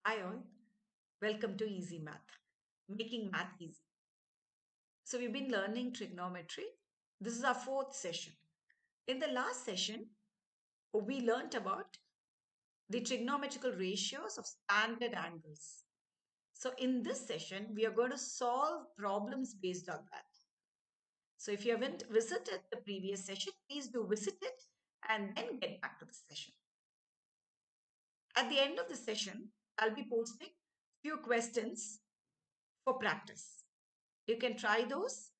Hi all, welcome to Easy Math, making math easy. So we've been learning trigonometry. This is our fourth session. In the last session, we learnt about the trigonometrical ratios of standard angles. So in this session, we are going to solve problems based on that. So if you haven't visited the previous session, please do visit it and then get back to the session. At the end of the session, I'll be posting few questions for practice. You can try those.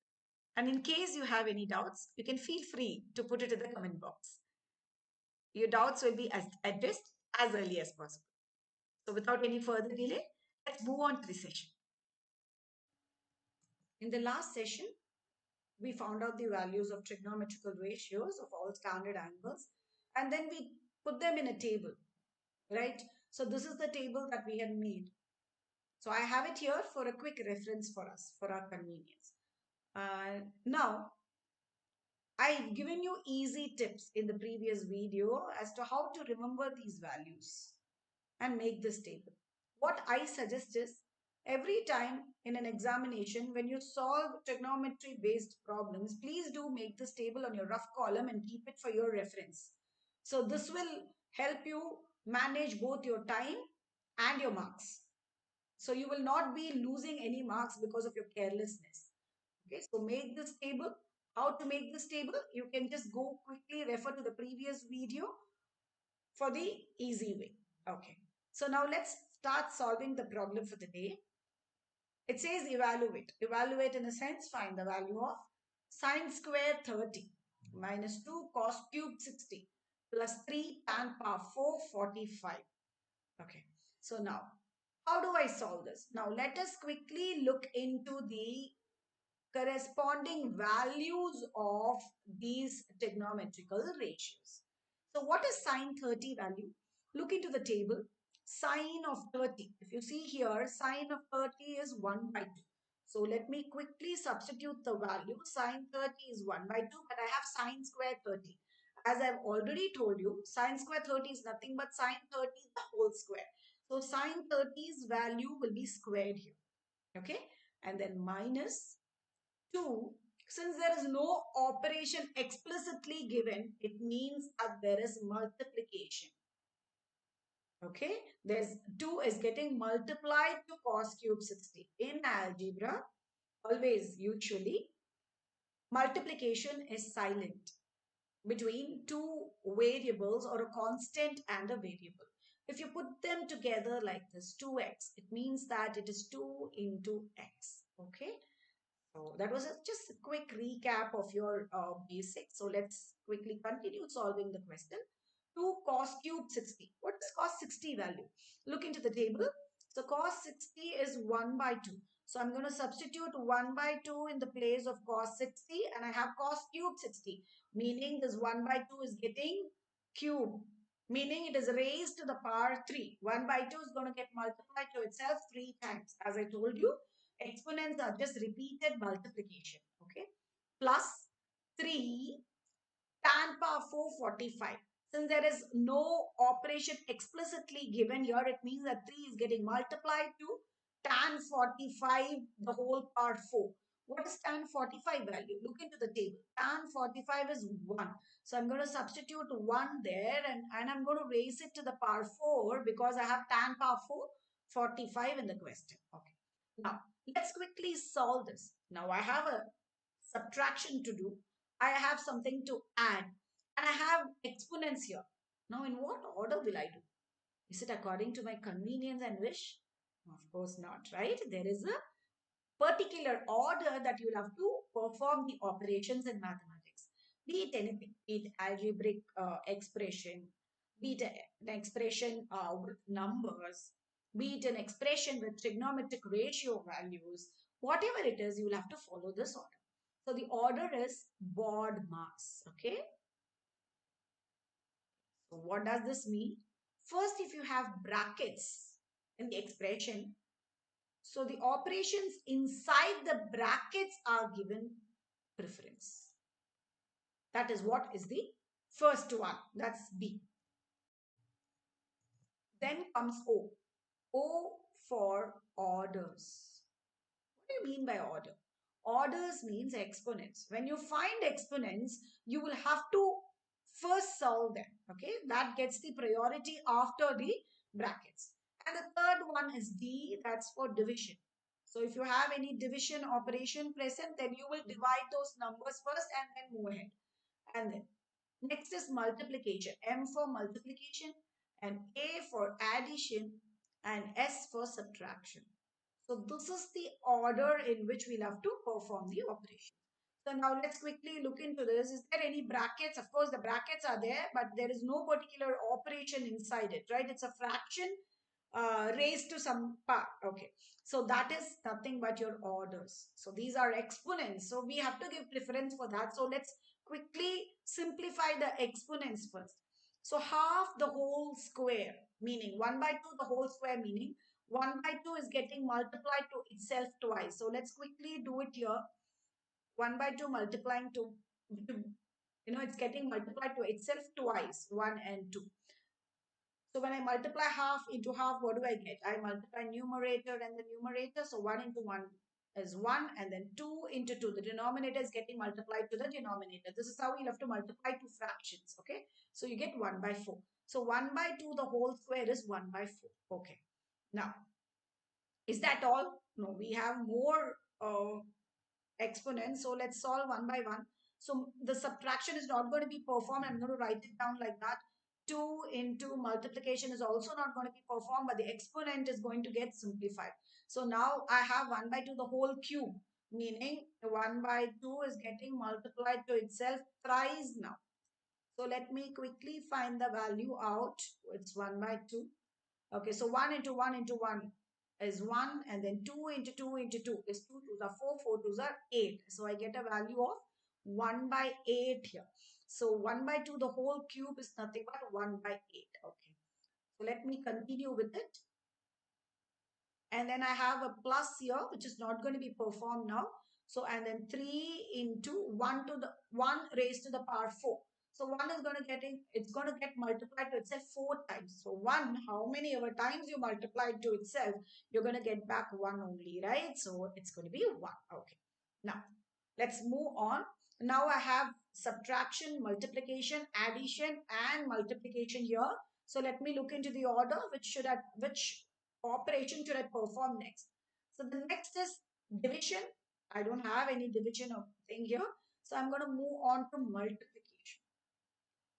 And in case you have any doubts, you can feel free to put it in the comment box. Your doubts will be addressed as early as possible. So without any further delay, let's move on to the session. In the last session, we found out the values of trigonometrical ratios of all standard angles, and then we put them in a table, right? So this is the table that we had made. So I have it here for a quick reference for us, for our convenience. Now, I've given you easy tips in the previous video as to how to remember these values and make this table. What I suggest is every time in an examination, when you solve trigonometry based problems, please do make this table on your rough column and keep it for your reference. So this will help you manage both your time and your marks. So you will not be losing any marks because of your carelessness. Okay, so make this table. How to make this table? You can just go quickly refer to the previous video for the easy way. Okay, so now let's start solving the problem for the day. It says evaluate. Evaluate in a sense, find the value of sine square 30 minus 2 cos cube 60 plus 3 tan power 4 45. Okay, so now how do I solve this? Now let us quickly look into the corresponding values of these trigonometrical ratios. So what is sine 30 value? Look into the table. Sine of 30. If you see here, sine of 30 is 1 by 2. So let me quickly substitute the value. Sine 30 is 1 by 2, but I have sine square 30. As I've already told you, sine square 30 is nothing but sine 30 is the whole square. So sine 30's value will be squared here. Okay. And then minus 2, since there is no operation explicitly given, it means that there is multiplication. Okay, there's 2 is getting multiplied to cos cube 60. In algebra, always, usually, multiplication is silent between two variables or a constant and a variable. If you put them together like this, 2x, it means that it is 2 into x. Okay. So that was just a quick recap of your basics. So let's quickly continue solving the question. 2 cos cube 60. What is cos 60 value? Look into the table. So cos 60 is 1 by 2. So I'm going to substitute 1 by 2 in the place of cos 60 and I have cos cube 60. Meaning this 1 by 2 is getting cube. Meaning it is raised to the power 3. 1 by 2 is going to get multiplied to itself 3 times. As I told you, exponents are just repeated multiplication. Okay. Plus 3 tan power 445. Since there is no operation explicitly given here, it means that 3 is getting multiplied to tan 45 the whole power 4. What is tan 45 value? Look into the table. Tan 45 is 1. So I'm going to substitute 1 there and I'm going to raise it to the power 4 because I have tan power 4 45 in the question. Okay. Now, let's quickly solve this. Now, I have a subtraction to do. I have something to add. And I have exponents here. Now, in what order will I do? Is it according to my convenience and wish? Of course not, right? There is a particular order that you'll have to perform the operations in mathematics. Be it anything, be it algebraic expression, be it an expression with numbers, be it an expression with trigonometric ratio values, whatever it is, you'll have to follow this order. So the order is BOD-MAS, okay? So what does this mean? First, if you have brackets in the expression, so the operations inside the brackets are given preference. That is what is the first one. That's B. Then comes O. O for orders. What do you mean by order? Orders means exponents. When you find exponents, you will have to first solve them. Okay, that gets the priority after the brackets. And the third one is D, that's for division. So if you have any division operation present, then you will divide those numbers first and then move ahead. And then next is multiplication. M for multiplication and A for addition and S for subtraction. So this is the order in which we'll have to perform the operation. So now let's quickly look into this. Is there any brackets? Of course, the brackets are there, but there is no particular operation inside it, right? It's a fraction raised to some part. Okay. So that is nothing but your orders. So these are exponents. So we have to give preference for that. So let's quickly simplify the exponents first. So half the whole square, meaning 1 by 2 the whole square, meaning 1 by 2 is getting multiplied to itself twice. So let's quickly do it here. 1 by 2 multiplying to it's getting multiplied to itself twice, 1 and 2. So when I multiply half into half, what do I get? I multiply numerator and the numerator. So 1 into 1 is 1 and then 2 into 2. The denominator is getting multiplied to the denominator. This is how we'll have to multiply two fractions. Okay. So you get 1 by 4. So 1 by 2, the whole square is 1 by 4. Okay. Now, is that all? No, we have more exponents. So let's solve one by one. So the subtraction is not going to be performed. I'm going to write it down like that. 2 into multiplication is also not going to be performed, but the exponent is going to get simplified. So now I have 1 by 2 the whole cube, meaning 1 by 2 is getting multiplied to itself thrice now. So let me quickly find the value out. It's 1 by 2. Okay, so 1 into 1 into 1 is 1, and then 2 into 2 into 2 is 2 2s are 4, 4 2s are 8. So I get a value of 1 by 8 here. So 1 by 2, the whole cube is nothing but 1 by 8. Okay, so let me continue with it. And then I have a plus here, which is not going to be performed now. So, and then 3 into 1 to the 1 raised to the power 4. So 1 is going to it's going to get multiplied to itself 4 times. So 1, how many ever times you multiply it to itself, you're going to get back 1 only, right? So it's going to be 1. Okay. Now, let's move on. Now I have subtraction, multiplication, addition, and multiplication here. So let me look into the order which operation should I perform next. So the next is division. I don't have any division of thing here. So I'm going to move on to multiplication.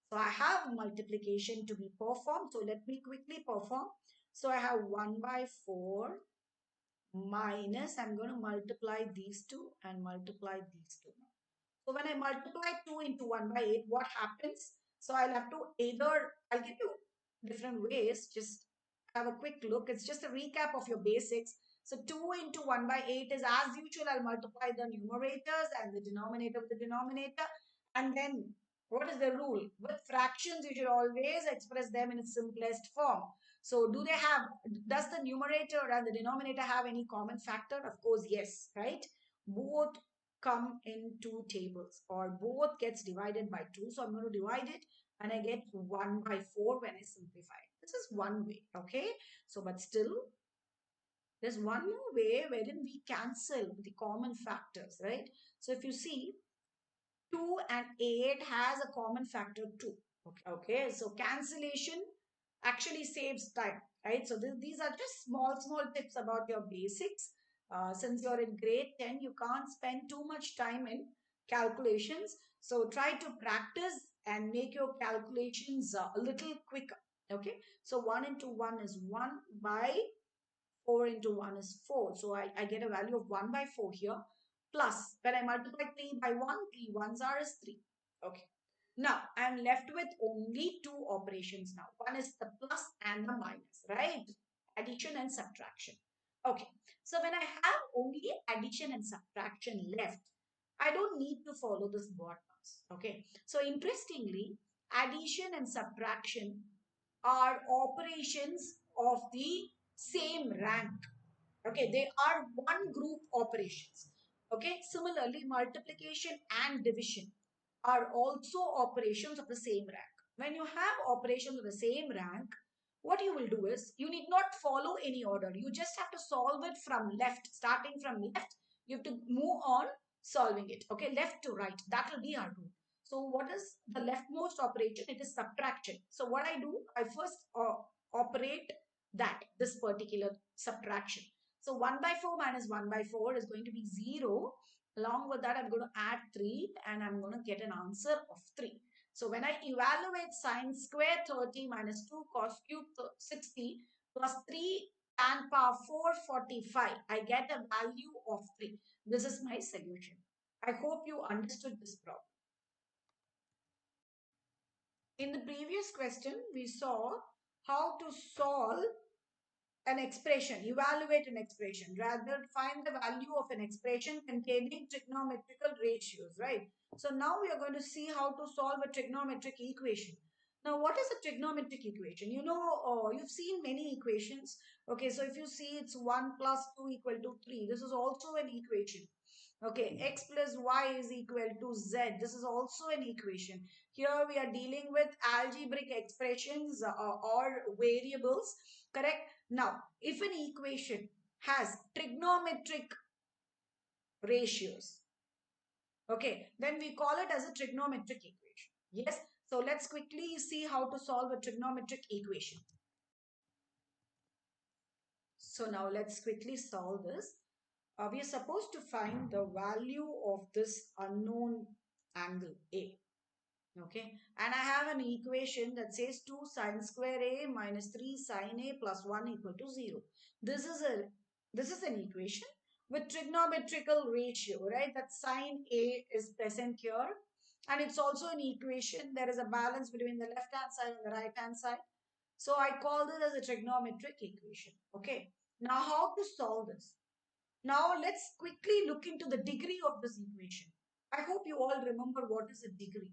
So I have multiplication to be performed. So let me quickly perform. So I have 1 by 4 minus, I'm going to multiply these two and multiply these two. So when I multiply 2 into 1 by 8, what happens? So I'll have to I'll give you different ways. Just have a quick look. It's just a recap of your basics. So 2 into 1 by 8 is as usual. I'll multiply the numerators and the denominator with the denominator. And then what is the rule? With fractions, you should always express them in its simplest form. So does the numerator and the denominator have any common factor? Of course, yes, right? Both come in two tables or both gets divided by 2. So I'm going to divide it and I get 1 by 4 when I simplify. This is one way, okay? So, but still, there's one more way wherein we cancel the common factors, right? So if you see, 2 and 8 has a common factor 2. Okay, so cancellation actually saves time, right? So these are just small tips about your basics. Since you're in grade 10, you can't spend too much time in calculations. So try to practice and make your calculations a little quicker. Okay, so 1 into 1 is 1 by 4 into 1 is 4. So I get a value of 1 by 4 here. Plus, when I multiply 3 by 1, 3 ones are is 3. Okay. Now, I'm left with only two operations now. One is the plus and the minus, right? Addition and subtraction. Okay. So when I have only addition and subtraction left, I don't need to follow this board-pass. Okay. So interestingly, addition and subtraction are operations of the same rank. Okay, they are one group operations. Okay, similarly, multiplication and division are also operations of the same rank. When you have operations of the same rank, what you will do is you need not follow any order. You just have to solve it from left, starting from left. You have to move on solving it. Okay, left to right. That will be our rule. So what is the leftmost operation? It is subtraction. So what I do, I first operate this particular subtraction. So 1 by 4 minus 1 by 4 is going to be 0. Along with that, I'm going to add 3 and I'm going to get an answer of 3. So when I evaluate sine square 30 minus 2 cos cube 60 plus 3 tan power 445, I get a value of 3. This is my solution. I hope you understood this problem. In the previous question, we saw how to solve an expression, evaluate an expression, rather find the value of an expression containing trigonometrical ratios, right? So now we are going to see how to solve a trigonometric equation. Now, what is a trigonometric equation? You know, you've seen many equations. Okay, so if you see it's 1 plus 2 equal to 3, this is also an equation. Okay, x plus y is equal to z. This is also an equation. Here we are dealing with algebraic expressions or variables, correct? Now, if an equation has trigonometric ratios, okay, then we call it as a trigonometric equation. Yes, so let's quickly see how to solve a trigonometric equation. So now let's quickly solve this. We are supposed to find the value of this unknown angle A. Okay, and I have an equation that says 2 sine square A minus 3 sine A plus 1 equal to 0. This is an equation with trigonometrical ratio, right? That sine A is present here, and it's also an equation. There is a balance between the left hand side and the right hand side. So I call this as a trigonometric equation. Okay, now how to solve this? Now let's quickly look into the degree of this equation. I hope you all remember what is a degree,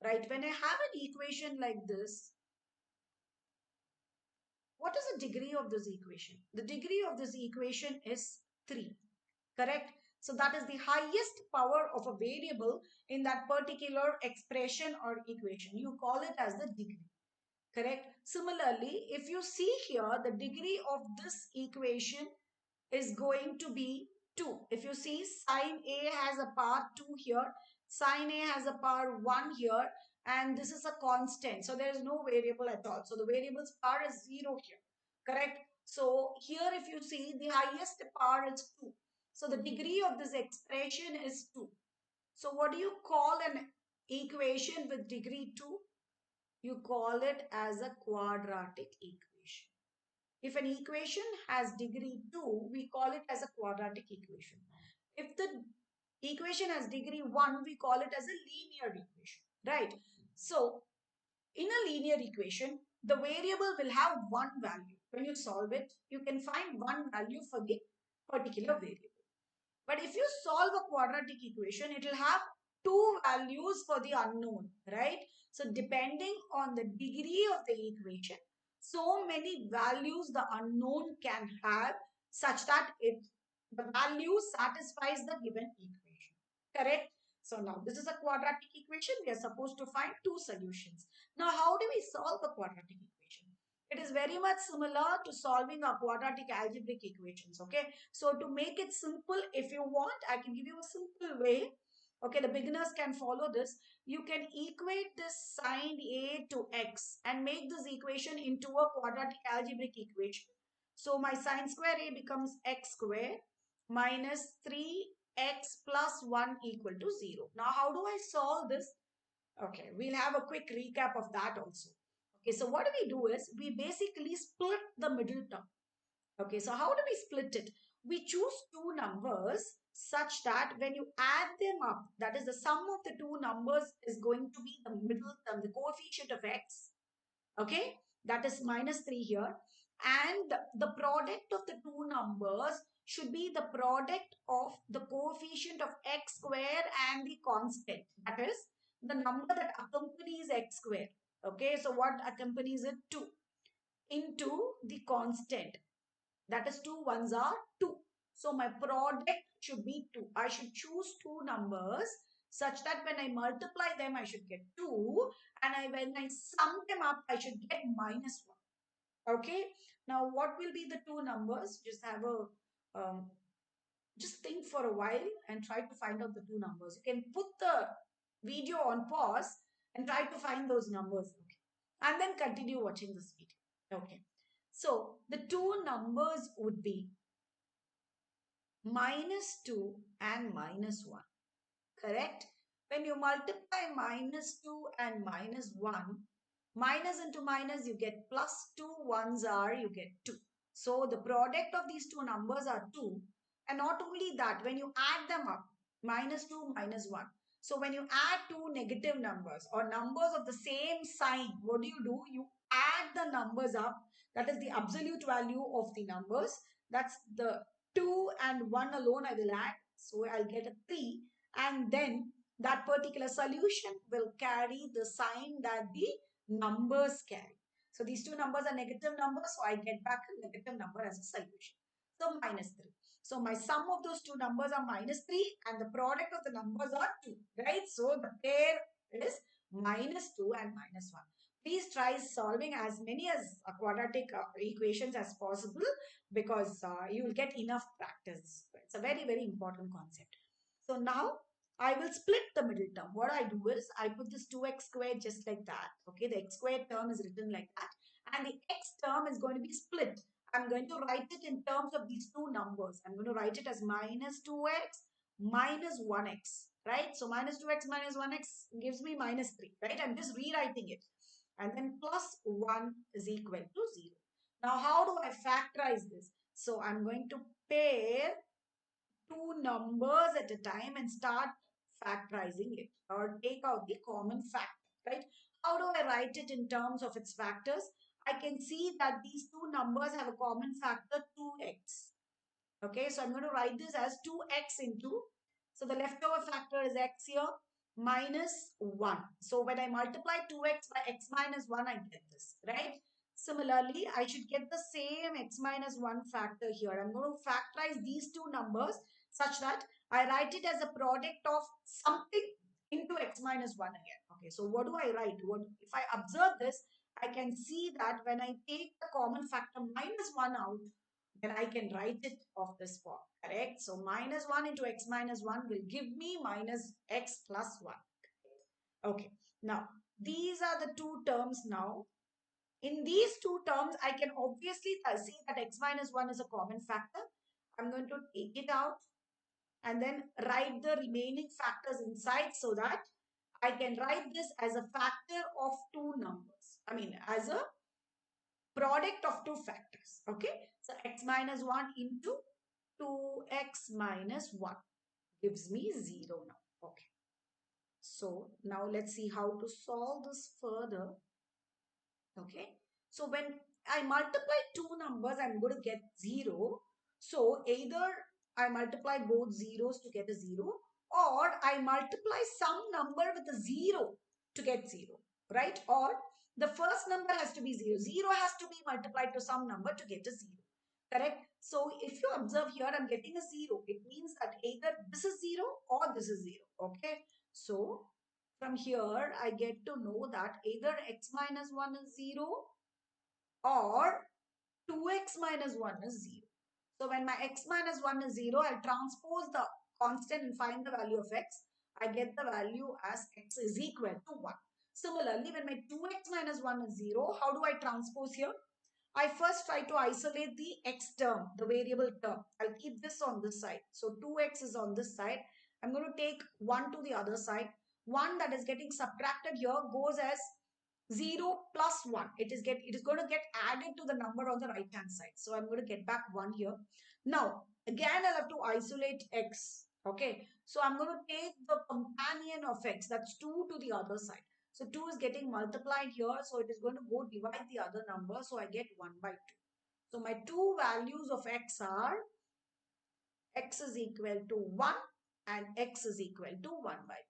right? When I have an equation like this, what is the degree of this equation? The degree of this equation is 3, correct? So that is the highest power of a variable in that particular expression or equation. You call it as the degree, correct? Similarly, if you see here, the degree of this equation is going to be 2. If you see, sine A has a power 2 here, sine A has a power 1 here, and this is a constant. So there is no variable at all. So the variable's power is 0 here, correct? So here if you see, the highest power is 2. So the degree of this expression is 2. So what do you call an equation with degree 2? You call it as a quadratic equation. If an equation has degree 2, we call it as a quadratic equation. If the equation has degree 1, we call it as a linear equation, right? So, in a linear equation, the variable will have one value. When you solve it, you can find one value for the particular variable. But if you solve a quadratic equation, it will have two values for the unknown, right? So depending on the degree of the equation, so many values the unknown can have such that the value satisfies the given equation, correct? So now this is a quadratic equation. We are supposed to find two solutions. Now how do we solve a quadratic equation? It is very much similar to solving a quadratic algebraic equations, okay? So to make it simple, if you want, I can give you a simple way. Okay, the beginners can follow this. You can equate this sine A to x and make this equation into a quadratic algebraic equation. So my sine square A becomes x square minus 3x plus 1 equal to 0. Now, how do I solve this? Okay, we'll have a quick recap of that also. Okay, so what we do is we basically split the middle term. Okay, so how do we split it? We choose two numbers such that when you add them up, that is the sum of the two numbers is going to be the middle term, the coefficient of x. Okay, that is minus 3 here. And the product of the two numbers should be the product of the coefficient of x square and the constant. That is the number that accompanies x square. Okay, so what accompanies it? 2 into the constant. That is 2 ones are 2. So my product should be 2. I should choose two numbers such that when I multiply them, I should get 2. And when I sum them up, I should get minus 1. Okay. Now, what will be the two numbers? Just have a just think for a while and try to find out the two numbers. You can put the video on pause and try to find those numbers. Okay. And then continue watching this video. Okay. So the two numbers would be -2 and -1. Correct? When you multiply -2 and -1, minus into minus, you get plus 2. Ones are, you get 2. So the product of these two numbers are 2. And not only that, when you add them up, -2, -1. So when you add two negative numbers or numbers of the same sign, what do? You add the numbers up. That is the absolute value of the numbers. That's the 2 and 1 alone I will add. So I'll get a 3, and then that particular solution will carry the sign that the numbers carry. So these two numbers are negative numbers, so I get back a negative number as a solution. So -3. So my sum of those two numbers are -3 and the product of the numbers are 2, right? So the pair is -2 and -1. Please try solving as many as quadratic equations as possible, because you will get enough practice. It's a very, very important concept. So now I will split the middle term. What I do is I put this 2x squared just like that. Okay, the x squared term is written like that. And the x term is going to be split. I'm going to write it in terms of these two numbers. I'm going to write it as -2x minus 1x, right? So -2x minus 1x gives me -3, right? I'm just rewriting it. And then plus 1 is equal to 0. Now, how do I factorize this? So I'm going to pair two numbers at a time and start factorizing it, or take out the common factor, right? How do I write it in terms of its factors? I can see that these two numbers have a common factor 2x. Okay, so I'm going to write this as 2x into, so the leftover factor is x here, minus 1. So when I multiply 2x by x minus 1, I get this, right? Similarly, I should get the same x minus 1 factor here. I'm going to factorize these two numbers such that I write it as a product of something into x minus 1 again. Okay, so what do I write? What if I observe this? I can see that when I take the common factor minus 1 out, then I can write it of this form, correct? So -1 into x minus 1 will give me minus x plus 1. Okay, now these are the two terms now. In these two terms, I can obviously see that x minus 1 is a common factor. I'm going to take it out and then write the remaining factors inside, so that I can write this as a factor of two numbers. I mean, as a product of two factors. Okay, so x minus 1 into 2x minus 1 gives me 0 now. Okay, so now let's see how to solve this further. Okay, so when I multiply two numbers, I'm going to get 0. So either I multiply both zeros to get a 0, or I multiply some number with a 0 to get 0, right? Or the first number has to be 0. 0 has to be multiplied to some number to get a 0. Correct? So if you observe here, I'm getting a 0. It means that either this is 0 or this is 0. Okay. So from here, I get to know that either x minus 1 is 0 or 2x minus 1 is 0. So when my x minus 1 is 0, I'll transpose the constant and find the value of x. I get the value as x is equal to 1. Similarly, when my 2x minus 1 is 0, how do I transpose here? I first try to isolate the x term, the variable term. I'll keep this on this side. So 2x is on this side. I'm going to take 1 to the other side. 1 that is getting subtracted here goes as 0 plus 1. It is going to get added to the number on the right hand side. So I'm going to get back 1 here. Now, again, I'll have to isolate x. Okay. So I'm going to take the companion of x, that's 2, to the other side. So 2 is getting multiplied here. So it is going to go divide the other number. So I get 1 by 2. So my two values of x are x is equal to 1 and x is equal to 1 by 2.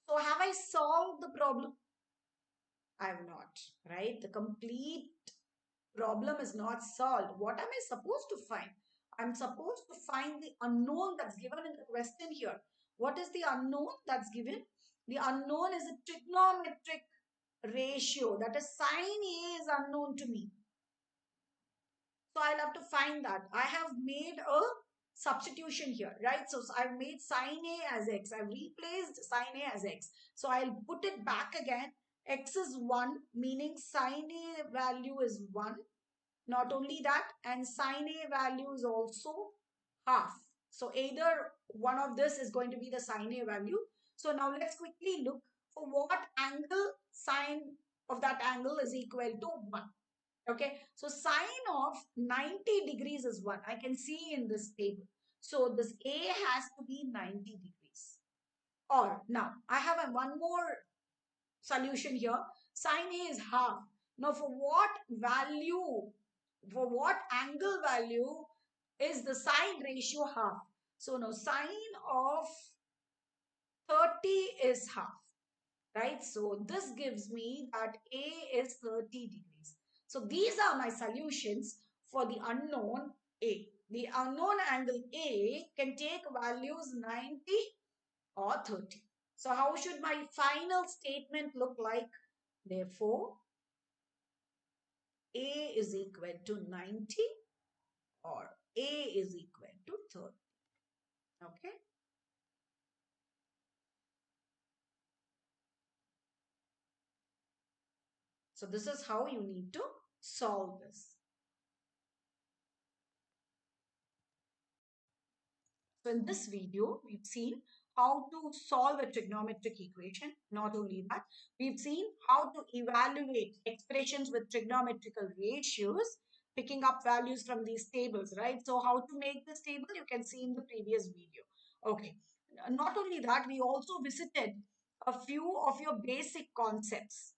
So have I solved the problem? I have not, right? The complete problem is not solved. What am I supposed to find? I'm supposed to find the unknown that's given in the question here. What is the unknown that's given? The unknown is a trigonometric ratio. That is, sine A is unknown to me. So I'll have to find that. I have made a substitution here, right? So I've made sine A as x. I've replaced sine A as x. So I'll put it back again. X is 1, meaning sine A value is 1. Not only that, and sine A value is also half. So either one of this is going to be the sine A value. So now let's quickly look for what angle sine of that angle is equal to 1. Okay, so sine of 90 degrees is 1. I can see in this table. So this A has to be 90 degrees. Or now I have one more solution here. Sine A is half. Now for what value, for what angle value is the sine ratio half? So now sine of 30 is half, right? So this gives me that A is 30 degrees. So these are my solutions for the unknown A. The unknown angle A can take values 90 or 30. So how should my final statement look like? Therefore, A is equal to 90 or A is equal to 30. Okay. So this is how you need to solve this. So in this video, we've seen how to solve a trigonometric equation. Not only that, we've seen how to evaluate expressions with trigonometrical ratios, picking up values from these tables, right? So how to make this table, you can see in the previous video. Okay. Not only that, we also visited a few of your basic concepts,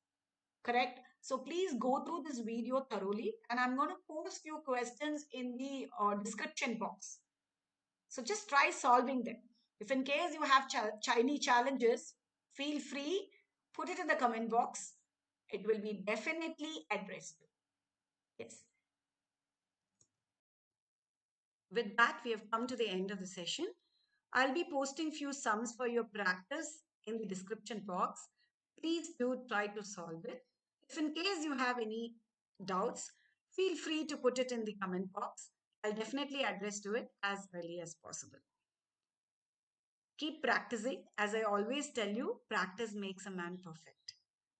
correct? So please go through this video thoroughly, and I'm going to post few questions in the description box. So just try solving them. If in case you have Chinese challenges, feel free, put it in the comment box. It will be definitely addressed. Yes. With that, we have come to the end of the session. I'll be posting few sums for your practice in the description box. Please do try to solve it. If in case you have any doubts, feel free to put it in the comment box. I'll definitely address to it as early as possible. Keep practicing. As I always tell you, practice makes a man perfect.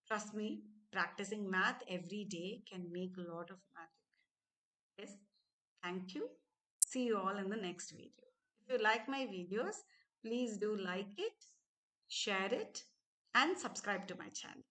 Trust me, practicing math every day can make a lot of magic. Yes, thank you. See you all in the next video. If you like my videos, please do like it, share it, and subscribe to my channel.